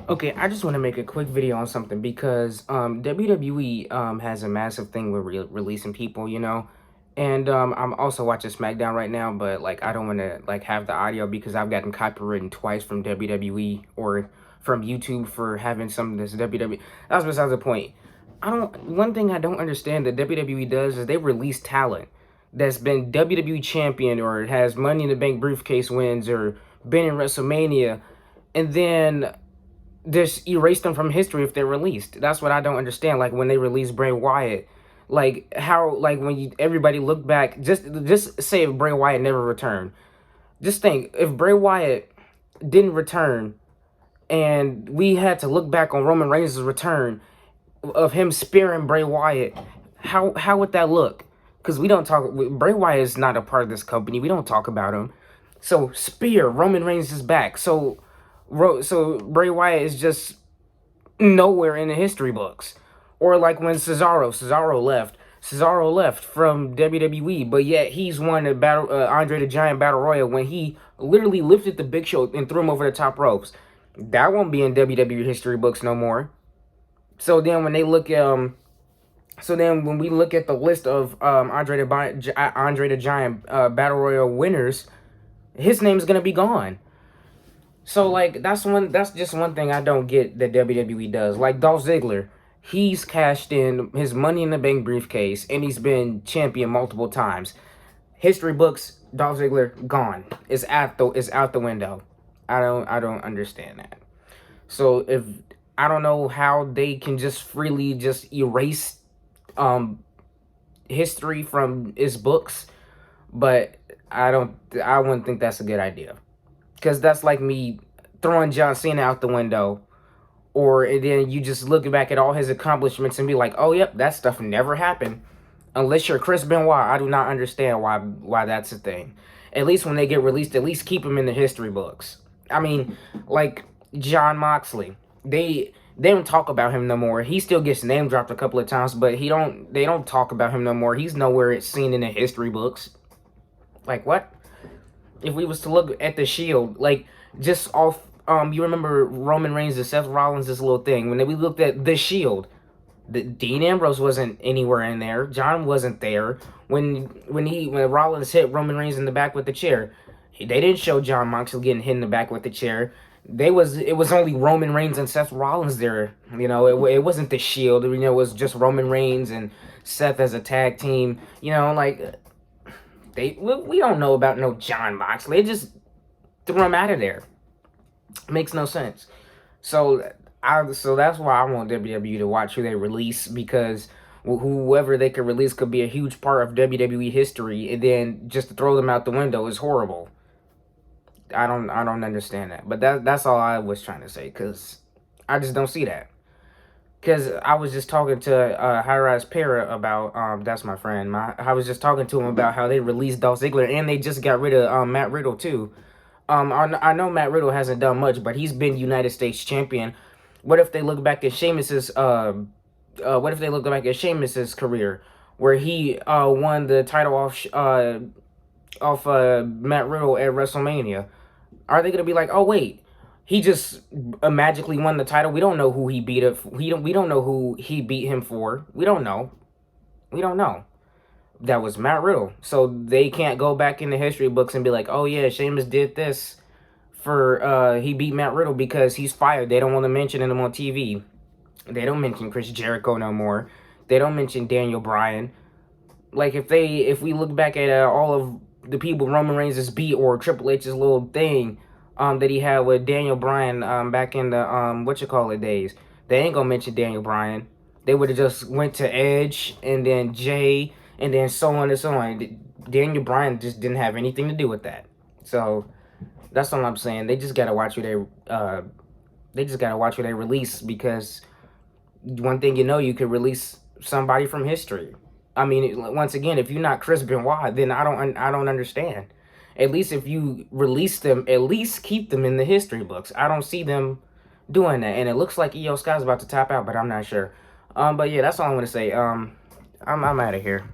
Okay, I just want to make a quick video on something because WWE has a massive thing with releasing people, and I'm also watching SmackDown right now, but like I don't want to like have the audio because I've gotten copywritten twice from WWE or from YouTube for having some of this WWE. That's besides the point. I don't. One thing I don't understand that WWE does is they release talent that's been WWE champion or has Money in the Bank briefcase wins or been in WrestleMania, and then just erase them from history if they're released. That's what I don't understand. Like when they released Bray Wyatt, like how like when everybody look back, just say if Bray Wyatt never returned. Just think if Bray Wyatt didn't return and we had to look back on Roman Reigns' return of him spearing Bray Wyatt, how would that look? Because we don't talk. Bray Wyatt is not a part of this company. We don't talk about him. So spear Roman Reigns is back. So Bray Wyatt is just nowhere in the history books. Or like when Cesaro left from WWE, but yet he's won the battle Andre the Giant Battle Royal when he literally lifted the Big Show and threw him over the top ropes. That won't be in WWE history books no more. So then when they look so then when we look at the list of Andre the Giant Battle Royal winners, his name's gonna be gone. So like that's just one thing I don't get that WWE does. Like Dolph Ziggler, he's cashed in his Money in the Bank briefcase and he's been champion multiple times. History books, Dolph Ziggler gone. It's out the window. I don't understand that. So if I don't know how they can just freely just erase um history from his books, but I wouldn't think that's a good idea. Because that's like me throwing John Cena out the window, or and then you just look back at all his accomplishments and be like, oh, yep, that stuff never happened. Unless you're Chris Benoit, I do not understand why that's a thing. At least when they get released, at least keep them in the history books. I mean, like John Moxley, they don't talk about him no more. He still gets name dropped a couple of times, but they don't talk about him no more. He's nowhere it's seen in the history books. Like what? If we was to look at the Shield, like just off, you remember Roman Reigns and Seth Rollins, this little thing. When we looked at the Shield, Dean Ambrose wasn't anywhere in there. John wasn't there. When Rollins hit Roman Reigns in the back with the chair, they didn't show John Moxley getting hit in the back with the chair. It was only Roman Reigns and Seth Rollins there. It wasn't the Shield. It was just Roman Reigns and Seth as a tag team. Like we don't know about no John Moxley. They just threw him out of there. Makes no sense. So that's why I want WWE to watch who they release, because whoever they could release could be a huge part of WWE history, and then just to throw them out the window is horrible. I don't understand that. But that's all I was trying to say, because I just don't see that. Because I was just talking to Hi-Rise Para about, that's my friend. I was just talking to him about how they released Dolph Ziggler and they just got rid of Matt Riddle too. I know Matt Riddle hasn't done much, but he's been United States champion. What if they look back at Sheamus's career, where he won the title off Matt Riddle at WrestleMania? Are they gonna be like, oh wait, he just magically won the title? We don't know who he beat it. We don't know who he beat him for. We don't know. We don't know. That was Matt Riddle. So they can't go back in the history books and be like, oh yeah, Sheamus did this for he beat Matt Riddle because he's fired. They don't want to mention him on TV. They don't mention Chris Jericho no more. They don't mention Daniel Bryan. Like if we look back at all of the people Roman Reigns has beat, or Triple H's little thing that he had with Daniel Bryan back in the days, they ain't gonna mention Daniel Bryan. They would have just went to Edge and then Jay and then so on and so on. Daniel Bryan just didn't have anything to do with that. So that's all I'm saying. They just gotta watch who they release, because one thing you could release somebody from history. I mean, once again, if you're not Chris Benoit, then I don't understand. At least if you release them, at least keep them in the history books. I don't see them doing that, and it looks like Io Sky's about to tap out, but I'm not sure. But yeah, that's all I want to say. I'm out of here.